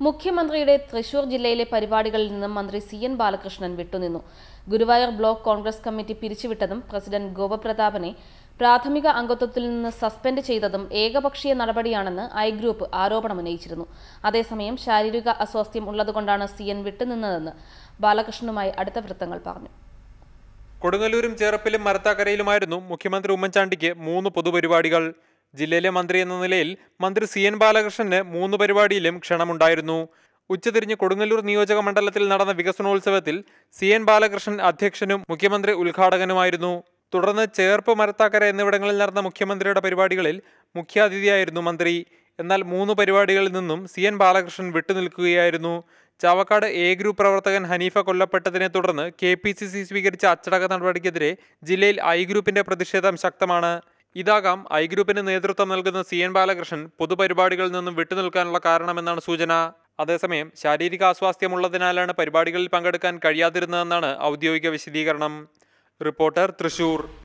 മുഖ്യമന്ത്രിയുടെ തൃശൂർ ജില്ലയിലെ പരിപാടികളിൽ നിന്നും മന്ത്രി സി.എൻ. ബാലകൃഷ്ണൻ വിട്ടുനിന്നു. ഗുരുവായൂർ ബ്ലോക്ക് കോൺഗ്രസ് കമ്മിറ്റി പിരിച്ചുവിട്ടതും പ്രസിഡന്റ് ഗോപപ്രതാപനെ പ്രാഥമിക അംഗത്വത്തിൽ നിന്ന് സസ്പെൻഡ് ചെയ്തതും ഏകപക്ഷീയ നടപടിയാണെന്ന് ഐ ഗ്രൂപ്പ് ആരോപണമുന്നയിച്ചിരുന്നു. അതേസമയം ശാരീരിക അസ്വാസ്ഥ്യം ഉള്ളതുകൊണ്ടാണ് സി.എൻ. വിട്ടുനിന്നതെന്ന് ബാലകൃഷ്ണനുമായി അടുത്ത വൃത്തങ്ങൾ പറഞ്ഞു. കൊടുങ്ങല്ലൂരും ചേർപ്പിലും മരത്താക്കരയിലുമായിരുന്നു മുഖ്യമന്ത്രി ഉമ്മൻചാണ്ടിക്ക് 3 പൊതുപരിപാടികൾ. ജില്ലയിലെ മന്ത്രി എന്ന നിലയിൽ മന്ത്രി സി.എൻ. ബാലകൃഷ്ണന് 3 പരിപാടിയിലും ക്ഷണമുണ്ടായിരുന്നു. ഉച്ചതിരിഞ്ഞ് കൊടുങ്ങല്ലൂർ നിയോജക മണ്ഡലത്തിൽ നടന്ന വികസനോത്സവത്തിൽ സി.എൻ. ബാലകൃഷ്ണൻ അധ്യക്ഷനും മുഖ്യമന്ത്രി ഉദ്ഘാടകനുമായിരുന്നു. തുടർന്ന് ചേർപ്പ്, മരത്താക്കര എന്നിവിടങ്ങളിൽ നടന്ന മുഖ്യമന്ത്രിയുടെ പരിപാടികളിൽ മുഖ്യാതിഥിയായിരുന്നു മന്ത്രി. എന്നാൽ 3 പരിപാടികളിൽ നിന്നും സി.എൻ. ബാലകൃഷ്ണൻ വിട്ടുനിൽക്കുകയായിരുന്നു. ചാവക്കാട് എ ഗ്രൂപ്പ് പ്രവർത്തകൻ ഹനീഫ കൊല്ലപ്പെട്ടതിനെ തുടർന്ന് KPCC സ്വീകരിച്ച അച്ചടക്ക നടപടിക്കെതിരെ ജില്ലയിൽ ഐ ഗ്രൂപ്പിന്റെ പ്രതിഷേധം ശക്തമാണ്. ഇതാകാം ഐ ഗ്രൂപ്പിന് നേതൃത്വം നൽകുന്ന സി.എൻ. ബാലകൃഷ്ണൻ പൊതുപരിപാടികളിൽ നിന്നും വിട്ടുനിൽക്കാനുള്ള കാരണമെന്നാണ് സൂചന. അതേസമയം ശാരീരിക അസ്വാസ്ഥ്യമുള്ളതിനാലാണ് പരിപാടികളിൽ പങ്കെടുക്കാൻ കഴിയാതിരുന്നതെന്നാണ് ഔദ്യോഗിക വിശദീകരണം. റിപ്പോർട്ടർ, തൃശൂർ.